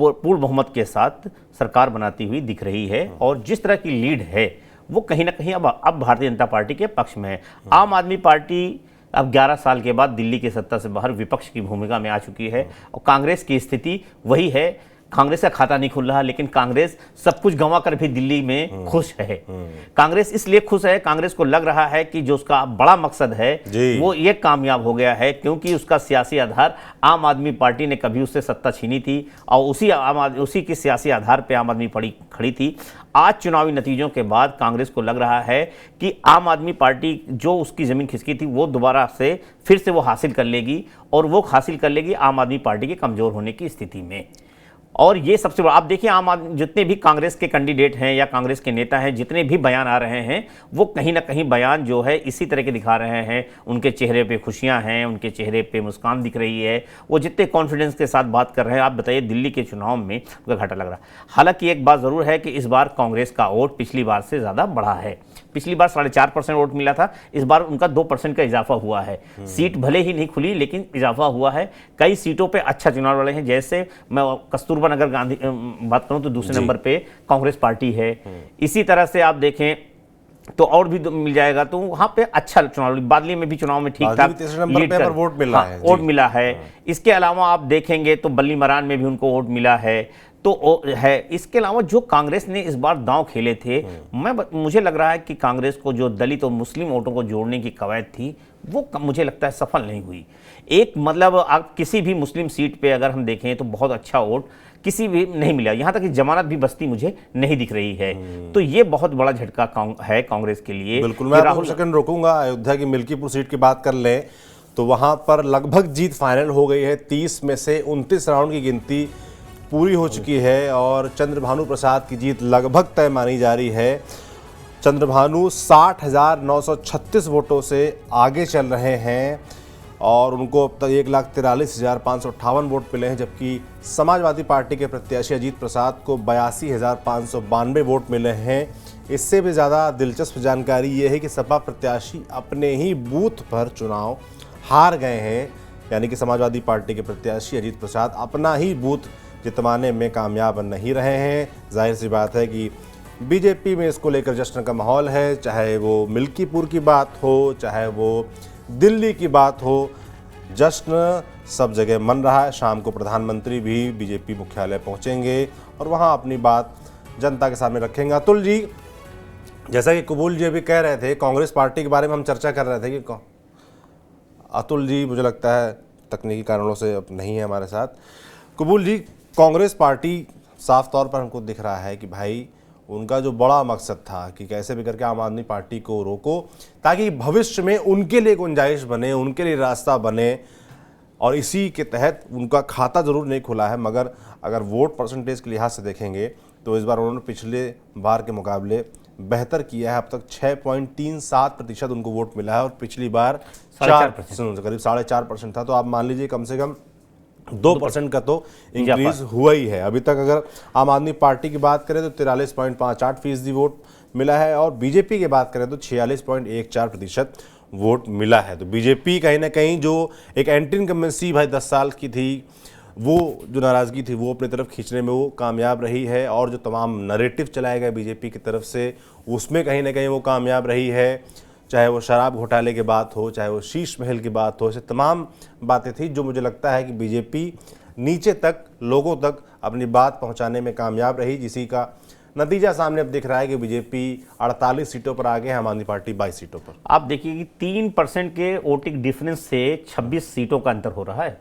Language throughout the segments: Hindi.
पूर्ण बहुमत के साथ सरकार बनाती हुई दिख रही है और जिस तरह की लीड है वो कहीं ना कहीं अब भारतीय जनता पार्टी के पक्ष में है। आम आदमी पार्टी अब 11 साल के बाद दिल्ली की सत्ता से बाहर विपक्ष की भूमिका में आ चुकी है और कांग्रेस की स्थिति वही है। कांग्रेस का खाता नहीं खुल रहा, लेकिन कांग्रेस सब कुछ गंवा कर भी दिल्ली में खुश है। कांग्रेस इसलिए खुश है, कांग्रेस को लग रहा है कि जो उसका बड़ा मकसद है वो ये कामयाब हो गया है, क्योंकि उसका सियासी आधार आम आदमी पार्टी ने कभी उससे सत्ता छीनी थी और उसी के सियासी आधार पर आम आदमी पार्टी खड़ी थी। आज चुनावी नतीजों के बाद कांग्रेस को लग रहा है कि आम आदमी पार्टी जो उसकी जमीन खिसकी थी वो दोबारा से फिर से वो हासिल कर लेगी और वो हासिल कर लेगी आम आदमी पार्टी के कमजोर होने की स्थिति में। और ये सबसे बड़ा, आप देखिए आम आदमी जितने भी कांग्रेस के कैंडिडेट हैं या कांग्रेस के नेता हैं, जितने भी बयान आ रहे हैं वो कहीं ना कहीं बयान जो है इसी तरह के दिखा रहे हैं। उनके चेहरे पे खुशियां हैं, उनके चेहरे पे मुस्कान दिख रही है, वो जितने कॉन्फिडेंस के साथ बात कर रहे हैं। आप बताइए दिल्ली के चुनाव में उनका घाटा लग रहा है। हालांकि एक बात जरूर है कि इस बार कांग्रेस का वोट पिछली बार से ज्यादा बढ़ा है। पिछली बार 4.5% वोट मिला था, इस बार उनका 2% का इजाफा हुआ है। सीट भले ही नहीं खुली लेकिन इजाफा हुआ है। कई सीटों पे अच्छा चुनाव लड़े हैं, जैसे मैं कस्तूरबा नगर गांधी बात करूं तो दूसरे नंबर पे कांग्रेस पार्टी है। इसी तरह से आप देखें तो और भी मिल जाएगा, तो वहां पे अच्छा चुनाव, बादली में भी चुनाव में ठीक ठाक वोट मिला है, वोट मिला है। इसके अलावा आप देखेंगे तो बल्ली मरान में भी उनको वोट मिला है तो है। इसके अलावा जो कांग्रेस ने इस बार दांव खेले थे, मुझे लग रहा है कि कांग्रेस को जो दलित और मुस्लिम वोटों को जोड़ने की कवायद थी वो मुझे लगता है सफल नहीं हुई। एक मतलब आप किसी भी मुस्लिम सीट पे अगर हम देखें तो बहुत अच्छा वोट किसी भी नहीं मिला, यहां तक कि जमानत भी बस्ती मुझे नहीं दिख रही है। तो ये बहुत बड़ा झटका है कांग्रेस के लिए। बिल्कुल, मैं राहुल सेकंड रोकूंगा। अयोध्या की मिल्कीपुर सीट की बात कर लें तो वहां पर लगभग जीत फाइनल हो गई है। 30 में से 29 राउंड की गिनती पूरी हो चुकी है और चंद्रभानु प्रसाद की जीत लगभग तय मानी जा रही है। चंद्रभानु 60,936 वोटों से आगे चल रहे हैं और उनको अब तक 1,43,558 वोट मिले हैं, जबकि समाजवादी पार्टी के प्रत्याशी अजीत प्रसाद को 82,592 वोट मिले हैं। इससे भी ज़्यादा दिलचस्प जानकारी ये है कि सपा प्रत्याशी अपने ही बूथ पर चुनाव हार गए हैं, यानी कि समाजवादी पार्टी के प्रत्याशी अजीत प्रसाद अपना ही बूथ जितवाने में कामयाब नहीं रहे हैं। जाहिर सी बात है कि बीजेपी में इसको लेकर जश्न का माहौल है, चाहे वो मिल्कीपुर की बात हो, चाहे वो दिल्ली की बात हो, जश्न सब जगह मन रहा है। शाम को प्रधानमंत्री भी बीजेपी मुख्यालय पहुंचेंगे और वहां अपनी बात जनता के सामने रखेंगे। अतुल जी, जैसा कि कबूल जी अभी कह रहे थे, कांग्रेस पार्टी के बारे में हम चर्चा कर रहे थे कि अतुल जी मुझे लगता है तकनीकी कारणों से अब नहीं है हमारे साथ। कबूल जी, कांग्रेस पार्टी साफ तौर पर हमको दिख रहा है कि भाई उनका जो बड़ा मकसद था कि कैसे भी करके आम आदमी पार्टी को रोको ताकि भविष्य में उनके लिए गुंजाइश बने, उनके लिए रास्ता बने, और इसी के तहत उनका खाता ज़रूर नहीं खुला है। मगर अगर वोट परसेंटेज के लिहाज से देखेंगे तो इस बार उन्होंने पिछले बार के मुकाबले बेहतर किया है। अब तक 6.37% उनको वोट मिला है और पिछली बार करीब 4.5% था। तो आप मान लीजिए कम से कम 2% का तो इंक्रीज हुआ ही है। अभी तक अगर आम आदमी पार्टी की बात करें तो 43.58% वोट मिला है और बीजेपी की बात करें तो 46.14% वोट मिला है। तो बीजेपी कहीं ना कहीं जो एक एंटी इनकम्बेंसी भाई 10 साल की थी, वो जो नाराज़गी थी वो अपनी तरफ खींचने में वो कामयाब रही है और जो तमाम नैरेटिव चलाए गए बीजेपी की तरफ से उसमें कहीं ना कहीं वो कामयाब रही है। चाहे वो शराब घोटाले की बात हो, चाहे वो शीश महल की बात हो, ऐसे तमाम बातें थी जो मुझे लगता है कि बीजेपी नीचे तक लोगों तक अपनी बात पहुंचाने में कामयाब रही, जिसी का नतीजा सामने अब दिख रहा है कि बीजेपी 48 सीटों पर आगे है, आम आदमी पार्टी 22 सीटों पर। आप देखिए कि 3% के वोटिंग डिफरेंस से 26 सीटों का अंतर हो रहा है।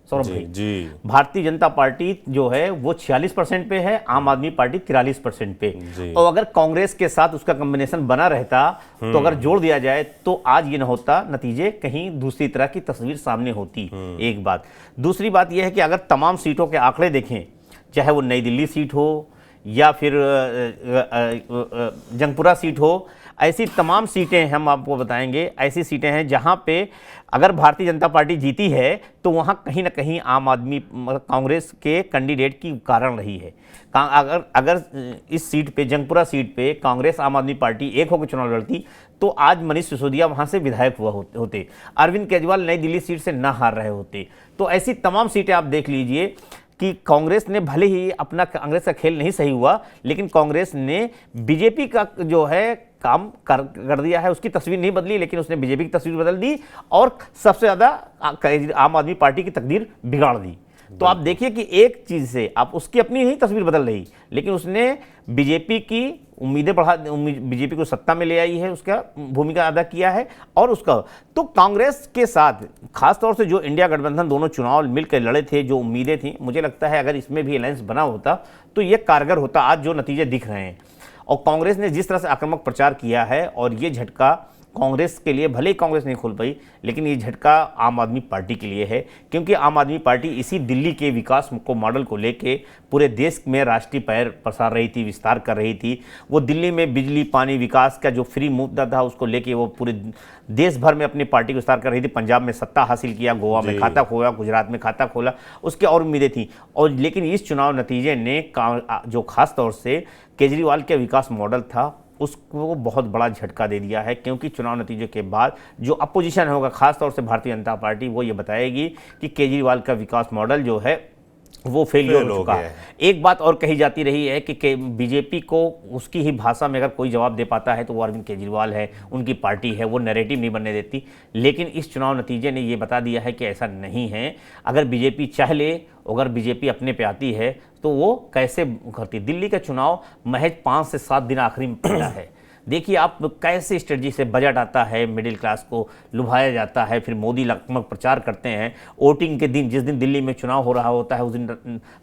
सौरभ भाई जी, भारतीय जनता पार्टी जो है वो 46% पे है, आम आदमी पार्टी 43% पे। और अगर कांग्रेस के साथ उसका कॉम्बिनेशन बना रहता तो अगर जोड़ दिया जाए तो आज ये न होता, नतीजे कहीं दूसरी तरह की तस्वीर सामने होती। एक बात। दूसरी बात यह है कि अगर तमाम सीटों के आंकड़े देखें, चाहे वो नई दिल्ली सीट हो या फिर जंगपुरा सीट हो, ऐसी तमाम सीटें हम आपको बताएंगे, ऐसी सीटें हैं जहां पे अगर भारतीय जनता पार्टी जीती है तो वहां कहीं ना कहीं आम आदमी कांग्रेस के कैंडिडेट की कारण रही है। अगर इस सीट पे, जंगपुरा सीट पे, कांग्रेस आम आदमी पार्टी एक होकर चुनाव लड़ती तो आज मनीष सिसोदिया वहां से विधायक हुआ होते, अरविंद केजरीवाल नई दिल्ली सीट से ना हार रहे होते। तो ऐसी तमाम सीटें आप देख लीजिए कि कांग्रेस ने भले ही अपना, कांग्रेस का खेल नहीं सही हुआ, लेकिन कांग्रेस ने बीजेपी का जो है काम कर दिया है। उसकी तस्वीर नहीं बदली, लेकिन उसने बीजेपी की तस्वीर बदल दी और सबसे ज्यादा आम आदमी पार्टी की तकदीर बिगाड़ दी। तो आप देखिए कि एक चीज से आप उसकी अपनी ही तस्वीर बदल रही, लेकिन उसने बीजेपी की उम्मीदें बढ़ा, बीजेपी को सत्ता में ले आई है, उसका भूमिका अदा किया है। और उसका तो कांग्रेस के साथ खासतौर से जो इंडिया गठबंधन दोनों चुनाव मिलकर लड़े थे, जो उम्मीदें थी, मुझे लगता है अगर इसमें भी अलायंस बना होता तो ये कारगर होता। आज जो नतीजे दिख रहे हैं और कांग्रेस ने जिस तरह से आक्रामक प्रचार किया है, और ये झटका कांग्रेस के लिए, भले ही कांग्रेस नहीं खोल पाई, लेकिन ये झटका आम आदमी पार्टी के लिए है, क्योंकि आम आदमी पार्टी इसी दिल्ली के विकास को मॉडल को लेके पूरे देश में राष्ट्रीय पैर पसार रही थी, विस्तार कर रही थी। वो दिल्ली में बिजली, पानी, विकास का जो फ्री मुद्दा था उसको लेके वो पूरे देश भर में अपनी पार्टी को विस्तार कर रही थी। पंजाब में सत्ता हासिल किया, गोवा में खाता खोला, गुजरात में खाता खोला, उसके और उम्मीदें थी। और लेकिन इस चुनाव नतीजे ने जो खास तौर से केजरीवाल के विकास मॉडल था उसको बहुत बड़ा झटका दे दिया है, क्योंकि चुनाव नतीजे के बाद जो अपोजिशन होगा, खासतौर से भारतीय जनता पार्टी, वो ये बताएगी कि केजरीवाल का विकास मॉडल जो है वो फेलियर हो चुका है। एक बात और कही जाती रही है कि बीजेपी को उसकी ही भाषा में अगर कोई जवाब दे पाता है तो वो अरविंद केजरीवाल है, उनकी पार्टी है, वो नैरेटिव नहीं बनने देती। लेकिन इस चुनाव नतीजे ने ये बता दिया है कि ऐसा नहीं है। अगर बीजेपी चाह ले, अगर बीजेपी अपने पे आती है तो वो कैसे करती। दिल्ली का चुनाव महज 5 से 7 दिन आखिरी में पड़ा है। देखिए आप कैसे स्ट्रेटजी से बजट आता है, मिडिल क्लास को लुभाया जाता है, फिर मोदी लक्ष्मक प्रचार करते हैं। वोटिंग के दिन, जिस दिन दिल्ली में चुनाव हो रहा होता है, उस दिन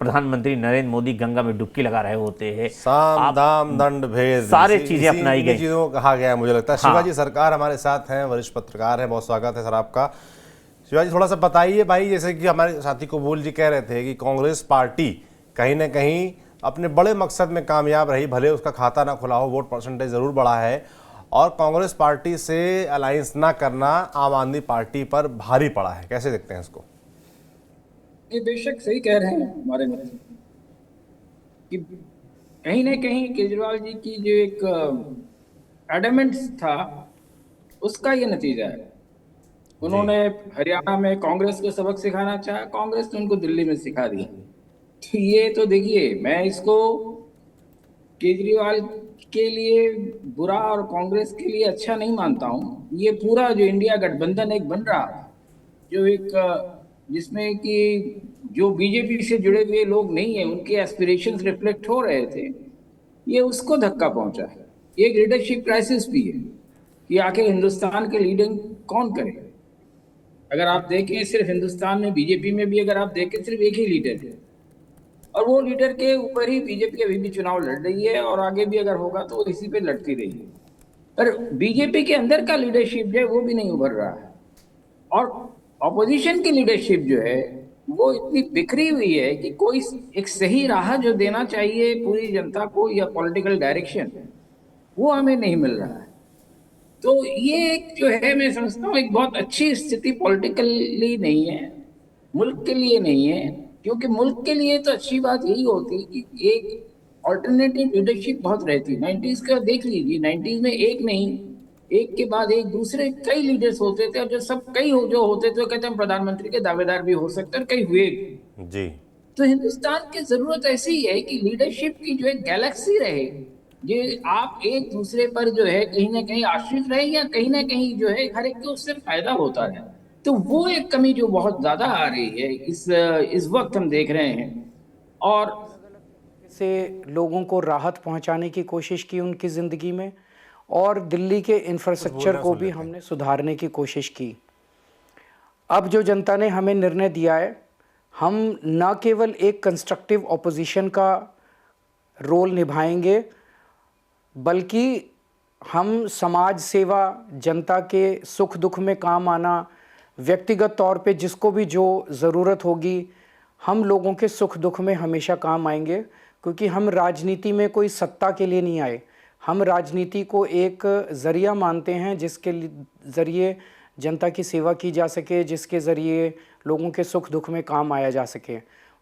प्रधानमंत्री नरेंद्र मोदी गंगा में डुबकी लगा रहे होते हैं। साम दाम दंड भेद, सारे चीजें अपनाई गई, चीजों को कहा गया है। मुझे लगता है शिवाजी सरकार हमारे साथ हैं, वरिष्ठ पत्रकार हैं, बहुत स्वागत है सर आपका। शिवाजी थोड़ा सा बताइए भाई, जैसे कि हमारे साथी कबूल जी कह रहे थे कि कांग्रेस पार्टी कहीं ना कहीं अपने बड़े मकसद में कामयाब रही, भले उसका खाता ना खुला हो, वोट परसेंटेज जरूर बढ़ा है, और कांग्रेस पार्टी से अलायंस ना करना आम आदमी पार्टी पर भारी पड़ा है। कैसे देखते हैं इसको? ये बेशक सही कह रहे हैं हमारे मित्र कि कहीं ना कहीं केजरीवाल जी की जो एक एडमेंट्स था उसका ये नतीजा है। उन्होंने हरियाणा में कांग्रेस को सबक सिखाना चाहा, कांग्रेस ने उनको दिल्ली में सिखा दिया। तो ये तो देखिए, मैं इसको केजरीवाल के लिए बुरा और कांग्रेस के लिए अच्छा नहीं मानता हूँ। ये पूरा जो इंडिया गठबंधन एक बन रहा है, जो एक जिसमें कि जो बीजेपी से जुड़े हुए लोग नहीं है, उनके एस्पिरेशंस रिफ्लेक्ट हो रहे थे, ये उसको धक्का पहुंचा है। ये एक लीडरशिप क्राइसिस भी है कि आखिर हिंदुस्तान के लीडिंग कौन करे। अगर आप देखें, सिर्फ हिंदुस्तान में, बीजेपी में भी अगर आप देखें, सिर्फ एक ही लीडर है, और वो लीडर के ऊपर ही बीजेपी अभी भी चुनाव लड़ रही है, और आगे भी अगर होगा तो इसी पे लड़ती रही है। पर बीजेपी के अंदर का लीडरशिप जो है वो भी नहीं उभर रहा है, और ऑपोजिशन की लीडरशिप जो है वो इतनी बिखरी हुई है कि कोई एक सही राह जो देना चाहिए पूरी जनता को, या पॉलिटिकल डायरेक्शन, वो हमें नहीं मिल रहा है। तो ये एक जो है, मैं समझता हूँ एक बहुत अच्छी स्थिति पॉलिटिकली नहीं है, मुल्क के लिए नहीं है। क्योंकि मुल्क के लिए तो अच्छी बात यही होती कि एक ऑल्टरनेटिव लीडरशिप बहुत रहती। 90s का देख लीजिए, 90s में एक नहीं, एक के बाद एक दूसरे कई लीडर्स होते थे, और जो सब कई जो होते थे, कहते हैं प्रधानमंत्री के दावेदार भी हो सकते हैं, और कई हुए जी। तो हिंदुस्तान की जरूरत ऐसी है कि लीडरशिप की जो एक गैलेक्सी रहे, ये आप एक दूसरे पर जो है कहीं ना कहीं आश्रित रहे, या कहीं ना कहीं जो है हर एक को उससे फायदा होता है। तो वो एक कमी जो बहुत ज्यादा आ रही है इस वक्त हम देख रहे हैं। और से लोगों को राहत पहुंचाने की कोशिश की उनकी ज़िंदगी में, और दिल्ली के इंफ्रास्ट्रक्चर को भी हमने सुधारने की कोशिश की। अब जो जनता ने हमें निर्णय दिया है, हम न केवल एक कंस्ट्रक्टिव ऑपोजिशन का रोल निभाएंगे, बल्कि हम समाज सेवा, जनता के सुख दुख में काम आना, व्यक्तिगत तौर पे जिसको भी जो ज़रूरत होगी, हम लोगों के सुख दुख में हमेशा काम आएंगे। क्योंकि हम राजनीति में कोई सत्ता के लिए नहीं आए, हम राजनीति को एक ज़रिया मानते हैं जिसके ज़रिए जनता की सेवा की जा सके, जिसके ज़रिए लोगों के सुख दुख में काम आया जा सके।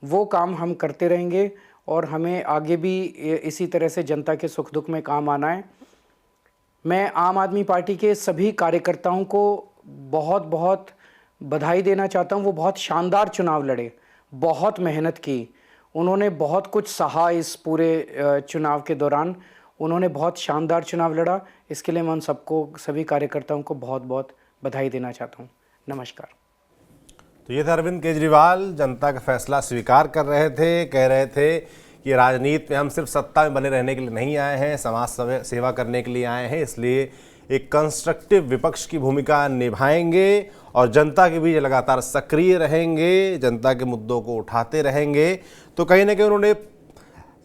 वो काम हम करते रहेंगे, और हमें आगे भी इसी तरह से जनता के सुख दुख में काम आना है। मैं आम आदमी पार्टी के सभी कार्यकर्ताओं को बहुत बहुत बधाई देना चाहता हूँ। वो बहुत शानदार चुनाव लड़े, बहुत मेहनत की, उन्होंने बहुत कुछ सहा इस पूरे चुनाव के दौरान। उन्होंने बहुत शानदार चुनाव लड़ा। इसके लिए मैं उन सबको, सभी कार्यकर्ताओं को बहुत बहुत बधाई देना चाहता हूँ। नमस्कार। तो ये था अरविंद केजरीवाल, जनता का फैसला स्वीकार कर रहे थे, कह रहे थे कि राजनीति में हम सिर्फ सत्ता में बने रहने के लिए नहीं आए हैं, समाज सेवा करने के लिए आए हैं, इसलिए एक कंस्ट्रक्टिव विपक्ष की भूमिका निभाएंगे और जनता के बीच लगातार सक्रिय रहेंगे, जनता के मुद्दों को उठाते रहेंगे। तो कहीं ना कहीं उन्होंने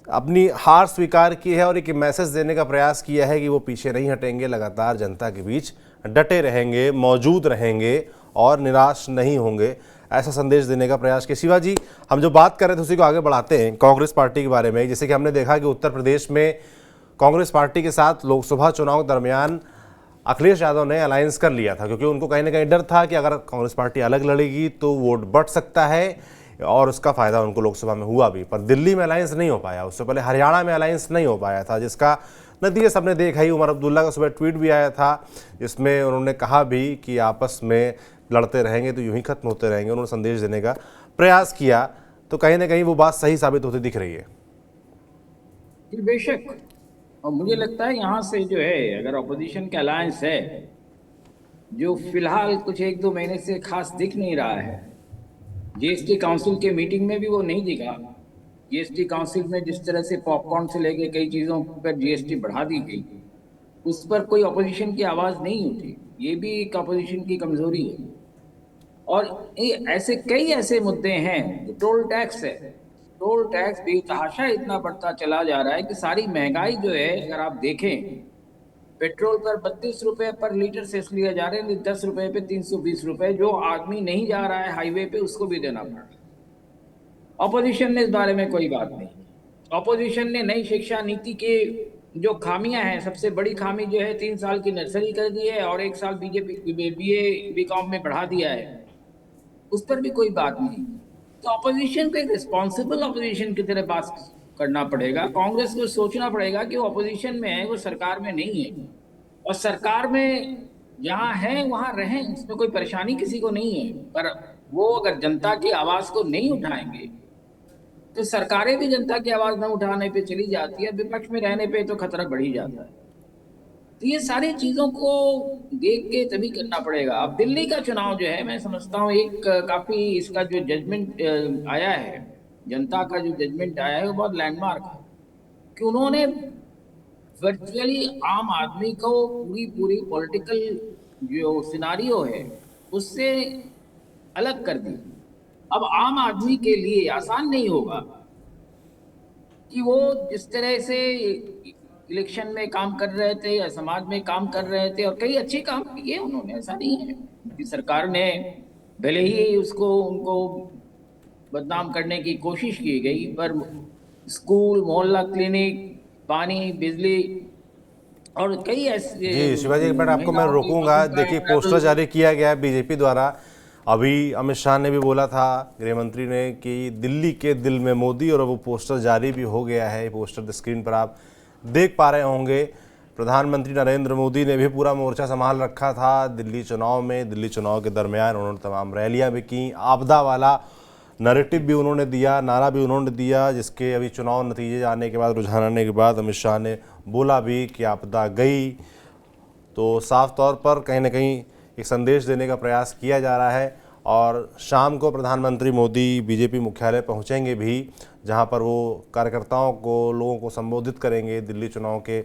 अपनी हार स्वीकार की है और एक मैसेज देने का प्रयास किया है कि वो पीछे नहीं हटेंगे, लगातार जनता के बीच डटे रहेंगे, मौजूद रहेंगे और निराश नहीं होंगे, ऐसा संदेश देने का प्रयास किया। शिवाजी, हम जो बात कर रहे थे उसी को आगे बढ़ाते हैं कांग्रेस पार्टी के बारे में। जैसे कि हमने देखा कि उत्तर प्रदेश में कांग्रेस पार्टी के साथ लोकसभा चुनाव के दरमियान अखिलेश यादव ने अलायंस कर लिया था, क्योंकि उनको कहीं ना कहीं डर था कि अगर कांग्रेस पार्टी अलग लड़ेगी तो वोट बढ़ सकता है और उसका फायदा उनको लोकसभा में हुआ भी। पर दिल्ली में अलायंस नहीं हो पाया, उससे पहले हरियाणा में अलायंस नहीं हो पाया था, जिसका नतीजा सबने देखा ही। उमर अब्दुल्ला का सुबह ट्वीट भी आया था जिसमें उन्होंने कहा भी कि आपस में लड़ते रहेंगे तो यूं ही खत्म होते रहेंगे। उन्होंने संदेश देने का प्रयास किया, तो कहीं ना कहीं वो बात सही साबित होती दिख रही है। बेशक, और मुझे लगता है यहाँ से जो है, अगर अपोजिशन का अलायंस है, जो फिलहाल कुछ 1-2 महीने से खास दिख नहीं रहा है, जीएसटी काउंसिल के मीटिंग में भी वो नहीं दिखा। जीएसटी काउंसिल में जिस तरह से पॉपकॉर्न से लेके कई चीज़ों पर जीएसटी बढ़ा दी गई, उस पर कोई अपोजिशन की आवाज़ नहीं उठी। ये भी एक अपोजिशन की कमजोरी है। और ऐसे कई ऐसे मुद्दे हैं। टोल टैक्स है, टोल टैक्स बेतहाशा इतना बढ़ता चला जा रहा है कि सारी महंगाई जो है, अगर आप देखें, पेट्रोल पर 32 रुपए पर लीटर सेस लिया जा रहे हैं, 10 रुपए पे 320 रुपए। जो आदमी नहीं जा रहा है हाईवे पे उसको भी देना पड़ रहा है। ऑपोजिशन ने इस बारे में कोई बात नहीं। ऑपोजिशन ने नई शिक्षा नीति के जो खामियां हैं, सबसे बड़ी खामी जो है 3 साल की नर्सरी कर दी है और 1 साल बीए बीकॉम में बढ़ा दिया है, उस पर भी कोई बात नहीं। तो ऑपोजिशन को एक रिस्पॉन्सिबल ऑपोजिशन की तरह बात करना पड़ेगा। कांग्रेस को सोचना पड़ेगा कि वो ऑपोजिशन में है, वो सरकार में नहीं है। और सरकार में जहाँ है वहाँ रहें, इसमें कोई परेशानी किसी को नहीं है। पर वो अगर जनता की आवाज़ को नहीं उठाएंगे तो सरकारें भी जनता की आवाज़ न उठाने पे चली जाती है, विपक्ष में रहने पे तो खतरा बढ़ ही जाता है। तो ये सारी चीज़ों को देख के तभी करना पड़ेगा। अब दिल्ली का चुनाव जो है, मैं समझता हूँ एक काफ़ी इसका जो जजमेंट आया है, जनता का जो जजमेंट आया है, वो बहुत लैंडमार्क है कि उन्होंने वर्चुअली आम आदमी को पूरी पॉलिटिकल जो सिनारियो है उससे अलग कर दी। अब आम आदमी के लिए आसान नहीं होगा कि वो जिस तरह से इलेक्शन में काम कर रहे थे या समाज में काम कर रहे थे, और कई अच्छे काम किए उन्होंने, ऐसा नहीं है कि सरकार ने भले ही उनको बदनाम करने की कोशिश की गई, पर स्कूल, मोहल्ला क्लिनिक, पानी, बिजली और कई ऐसे। जी शिवाजी, एक मिनट आपको मैं रोकूंगा। देखिए, पोस्टर जारी किया गया है बीजेपी द्वारा। अभी अमित शाह ने भी बोला था, गृह मंत्री ने, कि दिल्ली के दिल में मोदी, और वो पोस्टर जारी भी हो गया है। पोस्टर स्क्रीन पर आप देख पा रहे होंगे। प्रधानमंत्री नरेंद्र मोदी ने भी पूरा मोर्चा संभाल रखा था दिल्ली चुनाव में। दिल्ली चुनाव के दरमियान उन्होंने तमाम रैलियां भी की, आपदा वाला नैरेटिव भी उन्होंने दिया, नारा भी उन्होंने दिया, जिसके अभी चुनाव नतीजे आने के बाद, रुझान आने के बाद अमित शाह ने बोला भी कि आपदा गई। तो साफ तौर पर कहीं ना कहीं एक संदेश देने का प्रयास किया जा रहा है। और शाम को प्रधानमंत्री मोदी बीजेपी मुख्यालय पहुंचेंगे भी, जहां पर वो कार्यकर्ताओं को, लोगों को संबोधित करेंगे दिल्ली चुनाव के